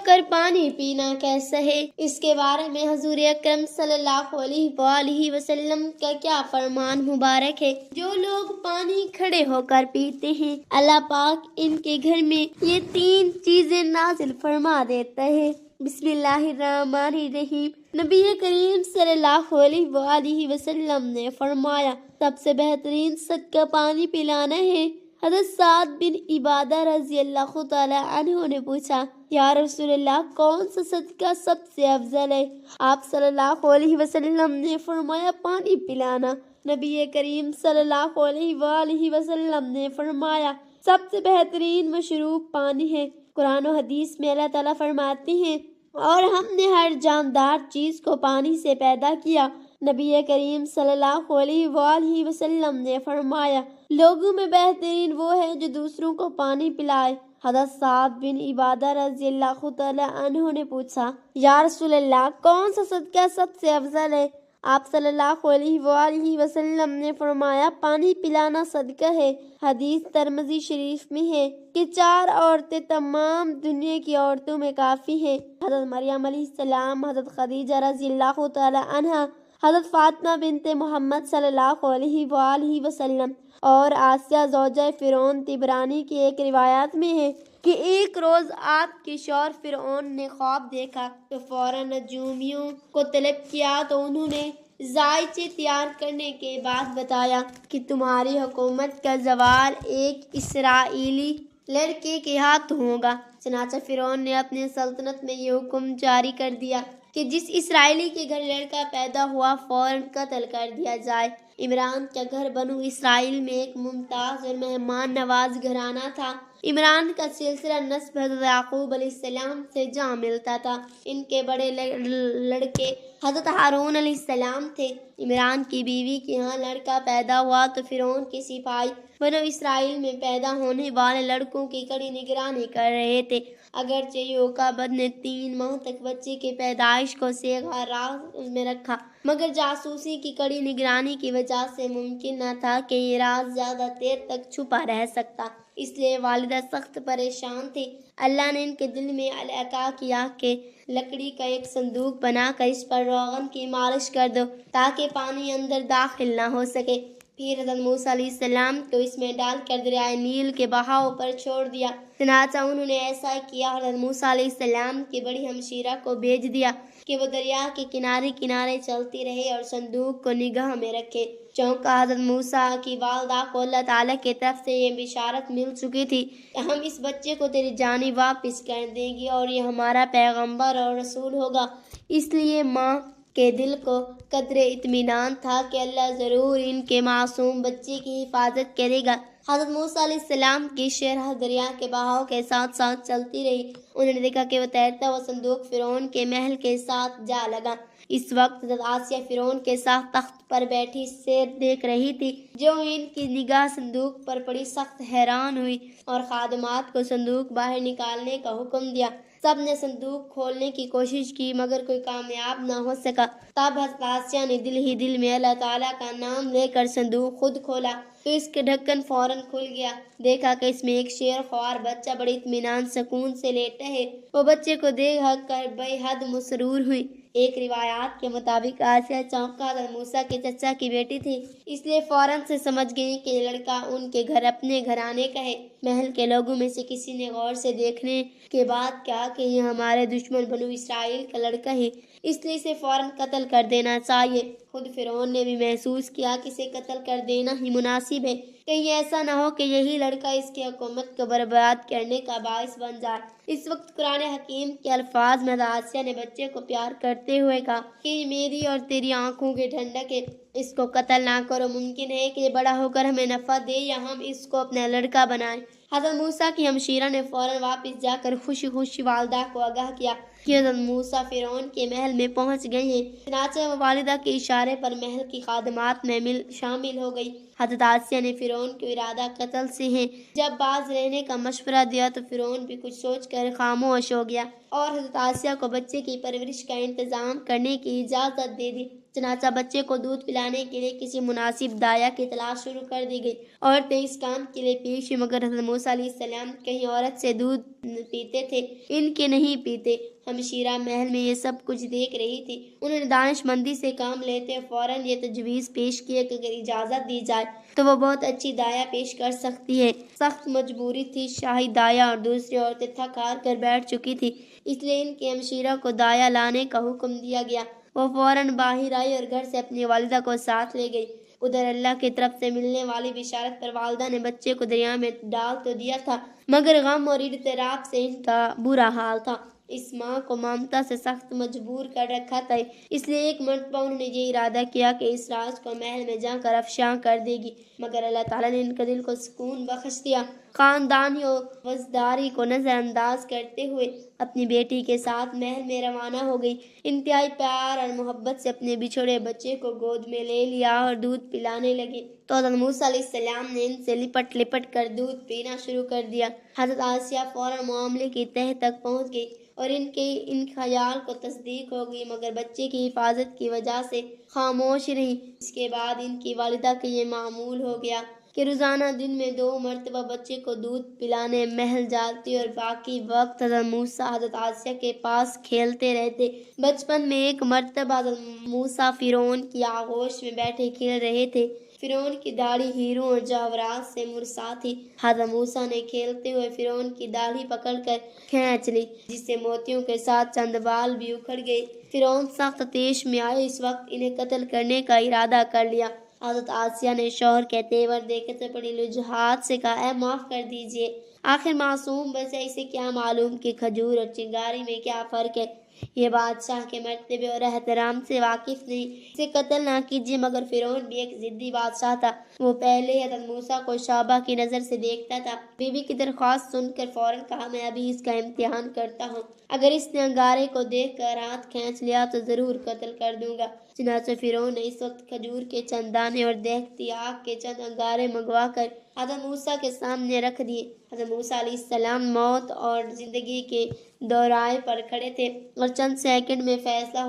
کر پانی پینا کیسا ہے؟ اس کے بارے میں حضور اکرم صلی اللہ علیہ وآلہ وسلم کا کیا فرمان مبارک ہے؟ جو لوگ پانی کھڑے ہو کر پیتے ہیں، اللہ پاک ان کے گھر میں یہ 3 چیزیں نازل فرما دیتا ہے۔ بسم اللہ الرحمن الرحیم۔ نبی کریم صلی اللہ علیہ وآلہ وسلم نے فرمایا، سب سے بہترین صدقہ پانی پلانا ہے۔ حضرت سعد بن عبادہ رضی اللہ تعالی عنہ نے پوچھا، یا رسول اللہ، کون سا صدقہ سب سے افضل ہے؟ آپ صلی اللہ علیہ وسلم نے فرمایا، پانی پلانا۔ نبی کریم صلی اللہ علیہ وآلہ وسلم نے فرمایا، سب سے بہترین مشروب پانی ہے۔ قرآن و حدیث میں اللہ تعالیٰ فرماتے ہیں، اور ہم نے ہر جاندار چیز کو پانی سے پیدا کیا۔ نبی کریم صلی اللہ علیہ وآلہ وسلم نے فرمایا، لوگوں میں بہترین وہ ہے جو دوسروں کو پانی پلائے۔ حضرت سعد بن عبادہ رضی اللہ تعالی عنہ نے پوچھا، یا رسول اللہ، کون سا صدقہ سب سے افضل ہے؟ آپ صلی اللہ علیہ وآلہ وسلم نے فرمایا، پانی پلانا صدقہ ہے۔ حدیث ترمذی شریف میں ہے کہ 4 عورتیں تمام دنیا کی عورتوں میں کافی ہیں۔ حضرت مریم علیہ السلام، حضرت خدیجہ رضی اللہ تعالی عنہا، حضرت فاطمہ بنت محمد صلی اللہ علیہ وآلہ وسلم اور آسیہ زوجہ فرعون۔ طبرانی کی ایک روایت میں ہے کہ ایک روز آپ کے شوہر فرعون نے خواب دیکھا تو فوراً نجومیوں کو طلب کیا، تو انہوں نے ذائچے تیار کرنے کے بعد بتایا کہ تمہاری حکومت کا زوال ایک اسرائیلی لڑکے کے ہاتھ ہوگا۔ چنانچہ فرعون نے اپنے سلطنت میں یہ حکم جاری کر دیا کہ جس اسرائیلی کے گھر لڑکا پیدا ہوا فوراً قتل کر دیا جائے۔ عمران کا گھر بنو اسرائیل میں ایک ممتاز اور مہمان نواز گھرانہ تھا۔ عمران کا سلسلہ نسب حضرت یعقوب علیہ السلام سے جا ملتا تھا۔ ان کے بڑے لڑکے حضرت ہارون علیہ السلام تھے۔ عمران کی بیوی کے ہاں لڑکا پیدا ہوا تو فرعون کے سپاہی بنو اسرائیل میں پیدا ہونے والے لڑکوں کی کڑی نگرانی کر رہے تھے۔ اگرچہ یوکابد نے 3 ماہ تک بچے کی پیدائش کو سیغہ راز میں رکھا، مگر جاسوسی کی کڑی نگرانی کی وجہ سے ممکن نہ تھا کہ یہ راز زیادہ دیر تک چھپا رہ سکتا، اس لیے والدہ سخت پریشان تھی۔ اللہ نے ان کے دل میں القاء کیا کہ لکڑی کا ایک صندوق بنا کر اس پر روغن کی مالش کر دو تاکہ پانی اندر داخل نہ ہو سکے۔ پھر حضرت موسیٰ علیہ السلام کو اس میں ڈال کر دریائے نیل کے بہاؤ پر چھوڑ دیا۔ چنانچہ انہوں نے ایسا کیا۔ حضرت موسیٰ علیہ السلام کی بڑی ہمشیرہ کو بھیج دیا کہ وہ دریا کے کنارے کنارے چلتی رہے اور صندوق کو نگاہ میں رکھے۔ چونکہ حضرت موسیٰ کی والدہ کو اللہ تعالیٰ کی طرف سے یہ بشارت مل چکی تھی کہ ہم اس بچے کو تیری جانب واپس کر دیں گے اور یہ ہمارا پیغمبر اور رسول ہوگا، اس لیے ماں کے دل کو قدر اطمینان تھا کہ اللہ ضرور ان کے معصوم بچے کی حفاظت کرے گا۔ حضرت موسیٰ علیہ السلام کی شرح دریا کے بہاؤ کے ساتھ ساتھ چلتی رہی۔ انہوں نے دیکھا کہ وہ تیرتا ہوا صندوق فرعون کے محل کے ساتھ جا لگا۔ اس وقت حضرت آسیہ فرعون کے ساتھ تخت پر بیٹھی سیر دیکھ رہی تھی۔ جو ان کی نگاہ صندوق پر پڑی سخت حیران ہوئی اور خادمات کو صندوق باہر نکالنے کا حکم دیا۔ سب نے صندوق کھولنے کی کوشش کی مگر کوئی کامیاب نہ ہو سکا۔ تب حضرت آسیہ نے دل ہی دل میں اللہ تعالیٰ کا نام لے کر صندوق خود کھولا تو اس کے ڈھکن فوراً کھل گیا۔ دیکھا کہ اس میں ایک شیر خوار بچہ بڑے اطمینان سکون سے لیٹا ہے۔ وہ بچے کو دیکھ کر بے حد مسرور ہوئی۔ ایک روایات کے مطابق آسیہ چونکہ حضرت موسیٰ کے چچا کی بیٹی تھی، اس لیے فوراً سے سمجھ گئی کہ یہ لڑکا ان کے گھر اپنے گھرانے کا ہے۔ محل کے لوگوں میں سے کسی نے غور سے دیکھنے کے بعد کہا کہ یہ ہمارے دشمن بنو اسرائیل کا لڑکا ہے، اس لیے اسے فوراً قتل کر دینا چاہیے۔ خود فرعون نے بھی محسوس کیا کہ اسے قتل کر دینا ہی مناسب ہے، کہیں ایسا نہ ہو کہ یہی لڑکا اس کی حکومت کو برباد کرنے کا باعث بن جائے۔ اس وقت قرآن حکیم کے الفاظ میں آسیہ نے بچے کو پیار کرتے ہوئے کہا کہ یہ میری اور تیری آنکھوں کی ٹھنڈک ہے، اس کو قتل نہ کرو، ممکن ہے کہ یہ بڑا ہو کر ہمیں نفع دے یا ہم اس کو اپنا لڑکا بنائیں۔ حضرت موسیٰ کی ہمشیرہ نے فوراً واپس جا کر خوشی خوشی والدہ کو آگاہ کیا کہ حضرت موسیٰ فرعون کے محل میں پہنچ گئے ہیں۔ چنانچہ وہ والدہ کے اشارے پر محل کی خادمات میں شامل ہو گئی۔ حضرت آسیہ نے فرعون کو ارادہ قتل سے ہے جب باز رہنے کا مشورہ دیا تو فرعون بھی کچھ سوچ کر خاموش ہو گیا اور حضرت آسیہ کو بچے کی پرورش کا انتظام کرنے کی اجازت دے دی۔ چنانچہ بچے کو دودھ پلانے کے لیے کسی مناسب دایا کی تلاش شروع کر دی گئی۔ عورتیں اس کام کے لیے پیش ہوئی، مگر حضرت موسیٰ علیہ السلام کہیں عورت سے دودھ پیتے تھے، ان کے نہیں پیتے۔ ہمشیرہ محل میں یہ سب کچھ دیکھ رہی تھی۔ انہوں نے دانش مندی سے کام لیتے فوراً یہ تجویز پیش کی کہ اگر اجازت دی جائے تو وہ بہت اچھی دایا پیش کر سکتی ہے۔ سخت مجبوری تھی، شاہی دایا اور دوسری عورتیں تھک ہار کر بیٹھ چکی تھی، اس لیے ان کی ہمشیرہ کو دایا لانے کا حکم دیا گیا۔ وہ فوراً باہر آئی اور گھر سے اپنی والدہ کو ساتھ لے گئی۔ ادھر اللہ کی طرف سے ملنے والی بشارت پر والدہ نے بچے کو دریا میں ڈال تو دیا تھا، مگر غم اور اضطراب سے ان کا برا حال تھا۔ اس ماں کو ممتا سے سخت مجبور کر رکھا تھا، اس لیے ایک مرتبہ انہوں نے یہ ارادہ کیا کہ اس راز کو محل میں جا کر افشاں کر دے گی، مگر اللہ تعالیٰ نے ان کے دل کو سکون بخش دیا۔ خاندانی و وزداری کو نظر انداز کرتے ہوئے اپنی بیٹی کے ساتھ محل میں روانہ ہو گئی۔ انتہائی پیار اور محبت سے اپنے بچھڑے بچے کو گود میں لے لیا اور دودھ پلانے لگے تو حضرت موسیٰ علیہ السلام نے ان سے لپٹ لپٹ کر دودھ پینا شروع کر دیا۔ حضرت آسیہ فوراً معاملے کی تہہ تک پہنچ گئی اور ان خیال کو تصدیق ہو گئی، مگر بچے کی حفاظت کی وجہ سے خاموش رہی۔ اس کے بعد ان کی والدہ کے یہ معمول ہو گیا کہ روزانہ دن میں 2 مرتبہ بچے کو دودھ پلانے محل جاتی اور باقی وقت حضرت موسیٰ حضرت آسیہ کے پاس کھیلتے رہتے۔ بچپن میں ایک مرتبہ حضرت موسیٰ فرعون کی آغوش میں بیٹھے کھیل رہے تھے۔ فرعون کی داڑھی ہیروں اور جواہرات سے مرصع تھی۔ حضرت موسیٰ نے کھیلتے ہوئے فرعون کی داڑھی پکڑ کر کھینچ لی، جس سے موتیوں کے ساتھ چند بال بھی اکھڑ گئے۔ فرعون سخت تیش میں آئے، اس وقت انہیں قتل کرنے کا ارادہ کر لیا۔ حضرت آسیہ نے شوہر کے تیور دیکھے تو بڑی لجاجت سے کہا، اے معاف کر دیجئے، آخر معصوم بچہ، اسے کیا معلوم کہ کھجور اور چنگاری میں کیا فرق ہے؟ یہ بادشاہ کے مرتبے اور احترام سے واقف نہیں، اسے قتل نہ کیجیے۔ مگر فرعون بھی ایک ضدی بادشاہ تھا، وہ پہلے ہی حضرت موسیٰ کو شعبہ کی نظر سے دیکھتا تھا۔ بیوی کی درخواست سن کر فوراً کہا، میں ابھی اس کا امتحان کرتا ہوں، اگر اس نے انگارے کو دیکھ کر ہاتھ کھینچ لیا تو ضرور قتل کر دوں گا۔ چنانچہ فرعون نے اس وقت کھجور کے چند دانے اور دہکتی آگ کے چند انگارے منگوا کر حضرت موسیٰ کے سامنے رکھ دیے۔ حضرت موسیٰ علیہ السلام موت اور زندگی کے دورائے پر کھڑے تھے اور چند سیکنڈ میں فیصلہ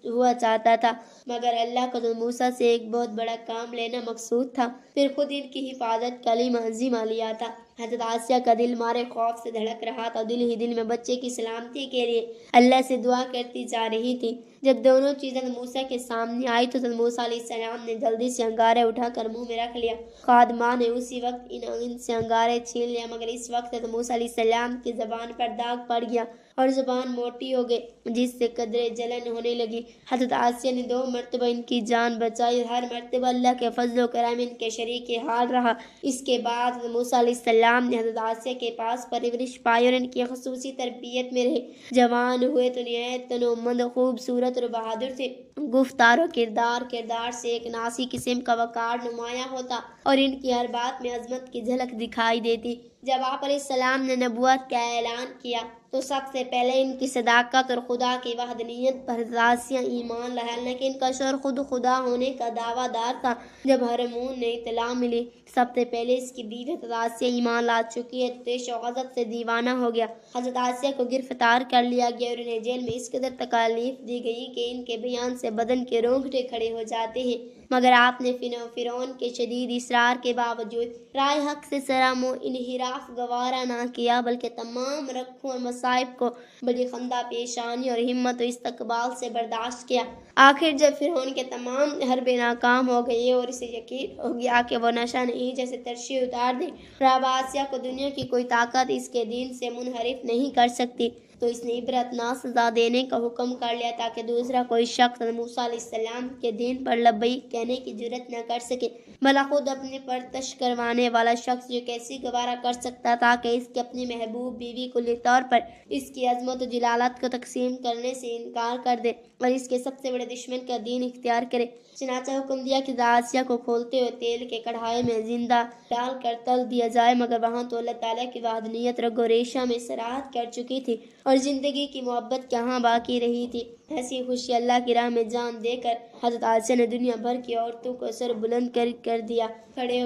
ہوا چاہتا تھا، مگر اللہ کو حضرت موسیٰ سے ایک بہت بڑا کام لینا مقصود تھا، پھر خود ان کی حفاظت کا ذمہ لیا تھا۔ حضرت آسیہ کا دل مارے خوف سے دھڑک رہا تھا، دل ہی دل میں بچے کی سلامتی کے لیے اللہ سے دعا کرتی جا رہی تھی۔ جب دونوں چیزیں حضرت موسیٰ کے سامنے آئی تو حضرت موسیٰ علیہ السلام نے جلدی سے انگارے اٹھا کر منہ میں رکھ لیا۔ خادمہ نے اسی وقت ان سے انگارے چھین لیا، مگر اس وقت حضرت موسیٰ علیہ السلام کی زبان پر داغ پڑ گیا اور زبان موٹی ہو گئی، جس سے قدرے جلن ہونے لگی۔ حضرت آسیہ نے 2 مرتبہ ان کی جان بچائی اور ہر مرتبہ اللہ کے فضل و کرم ان کے شریک حال رہا۔ اس کے بعد حضرت موسیٰ علیہ السلام نے حضرت آسیہ کے پاس پرورش پائی اور ان کی خصوصی تربیت میں رہے۔ جوان ہوئے تو نہایت تنومند، خوبصورت اور بہادر تھے۔ گفتار و کردار سے ایک ناسی قسم کا وقار نمایاں ہوتا اور ان کی ہر بات میں عظمت کی جھلک دکھائی دیتی۔ جب آپ علیہ السلام نے نبوت کا اعلان کیا تو سب سے پہلے ان کی صداقت اور خدا کی وحدانیت پر حضرت آسیہ ایمان لایا، حالانکہ ان کا شوہر خود خدا ہونے کا دعویٰ دار تھا۔ جب ہارون نے اطلاع ملی سب سے پہلے اس کی بیوی حضرت آسیہ ایمان لا چکی ہے، تیش و غضب سے دیوانہ ہو گیا۔ حضرت آسیہ کو گرفتار کر لیا گیا اور انہیں جیل میں اس قدر تکالیف دی گئی کہ ان کے بیان سے بدن کے رونگٹے کھڑے ہو جاتے ہیں، مگر آپ نے فرعون کے شدید اصرار کے باوجود رائے حق سے سرام و انحراف گوارا نہ کیا، بلکہ تمام رکھوں اور مصائب کو بڑی خندہ پیشانی اور ہمت و استقبال سے برداشت کیا۔ آخر جب فرعون کے تمام حربے ناکام ہو گئی اور اسے یقین ہو گیا کہ وہ نشہ نہیں جیسے ترشی اتار دے اور اب آسیہ کو دنیا کی کوئی طاقت اس کے دین سے منحرف نہیں کر سکتی، تو اس نے عبرتناک سزا دینے کا حکم کر لیا تاکہ دوسرا کوئی شخص موسیٰ علیہ السلام کے دین پر لبیک کہنے کی جرات نہ کر سکے۔ بھلا خود اپنے پرتش کروانے والا شخص جو کیسی گوارا کر سکتا تھا کہ اس کی اپنی محبوب بیوی کلی طور پر اس کی عظمت و جلالت کو تقسیم کرنے سے انکار کر دے اور اس کے سب سے بڑے دشمن کا دین اختیار کرے؟ چنانچہ حکم دیا کہ آسیہ کو کھولتے ہوئے تیل کے کڑھائی میں زندہ ڈال کر تل دیا جائے، مگر وہاں تو اللہ تعالیٰ کی وحدانیت رگ و ریشہ میں سراحت کر چکی تھی اور زندگی کی محبت کہاں باقی رہی تھی۔ ایسی خوشی اللہ کی راہ میں جان دے کر حضرت آسیہ نے دنیا بھر کی عورتوں کو سر بلند کر دیا۔ کھڑے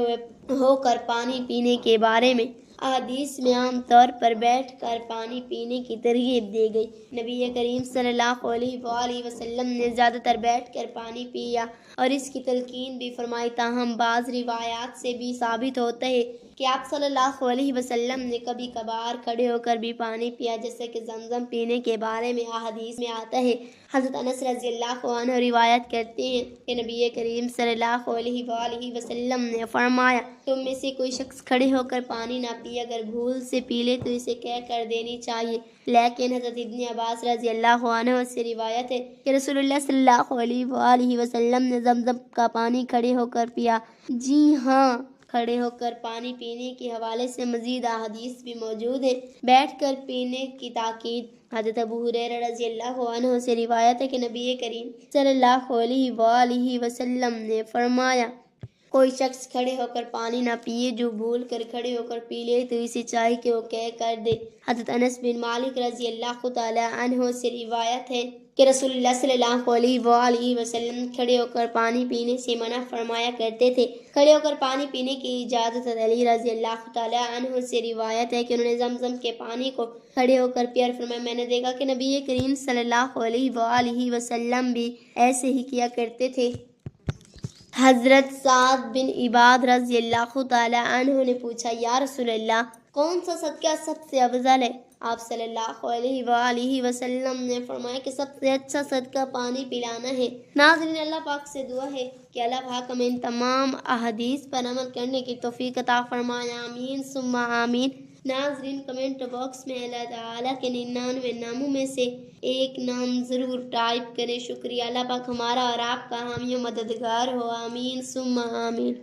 ہو کر پانی پینے کے بارے میں احادیث میں عام طور پر بیٹھ کر پانی پینے کی ترغیب دی گئی۔ نبی کریم صلی اللہ علیہ وآلہ وسلم نے زیادہ تر بیٹھ کر پانی پیا اور اس کی تلقین بھی فرمائی، تاہم بعض روایات سے بھی ثابت ہوتا ہے کہ آپ صلی اللہ علیہ وسلم نے کبھی کبھار کھڑے ہو کر بھی پانی پیا، جیسے کہ زمزم پینے کے بارے میں احادیث میں آتا ہے۔ حضرت انس رضی اللہ عنہ روایت کرتے ہیں کہ نبی کریم صلی اللہ علیہ وآلہ وسلم نے فرمایا، تم میں سے کوئی شخص کھڑے ہو کر پانی نہ پیے، اگر بھول سے پی لے تو اسے کہہ کر دینی چاہیے۔ لیکن حضرت ابن عباس رضی اللہ عنہ سے روایت ہے کہ رسول اللہ صلی اللہ علیہ وآلہ وسلم نے زمزم کا پانی کھڑے ہو کر پیا۔ جی ہاں، کھڑے ہو کر پانی پینے کے حوالے سے مزید احادیث بھی موجود ہیں۔ بیٹھ کر پینے کی تاکید۔ حضرت ابو ہریرہ رضی اللہ عنہ سے روایت ہے کہ نبی کریم صلی اللہ علیہ وآلہ وسلم نے فرمایا، کوئی شخص کھڑے ہو کر پانی نہ پیے، جو بھول کر کھڑے ہو کر پی لے تو اسے چاہیے کہ وہ کہہ کر دے۔ حضرت انس بن مالک رضی اللہ تعالی عنہ سے روایت ہے کہ رسول اللہ صلی اللہ علیہ وآلہ وسلم کھڑے ہو کر پانی پینے سے منع فرمایا کرتے تھے۔ کھڑے ہو کر پانی پینے کی اجازت علی رضی اللہ تعالی عنہ سے روایت ہے کہ انہوں نے زمزم کے پانی کو کھڑے ہو کر پیا اور فرمایا، میں نے دیکھا کہ نبی کریم صلی اللہ علیہ وآلہ وسلم بھی ایسے ہی کیا کرتے تھے۔ حضرت سعد بن عباد رضی اللہ تعالی عنہ نے پوچھا، یا رسول اللہ، کون سا صدقہ سب سے افضل ہے؟ آپ صلی اللہ علیہ وآلہ وسلم نے فرمایا کہ سب سے اچھا صدقہ پانی پلانا ہے۔ ناظرین، اللہ پاک سے دعا ہے کہ اللہ پاک ہمیں ان تمام احادیث پر عمل کرنے کی توفیق عطا فرمائے، آمین ثم آمین۔ ناظرین، کمنٹ باکس میں اللہ تعالیٰ کے 99 ناموں میں سے ایک نام ضرور ٹائپ کریں۔ شکریہ۔ اللہ پاک ہمارا اور آپ کا حامی و مددگار ہو، آمین ثم آمین۔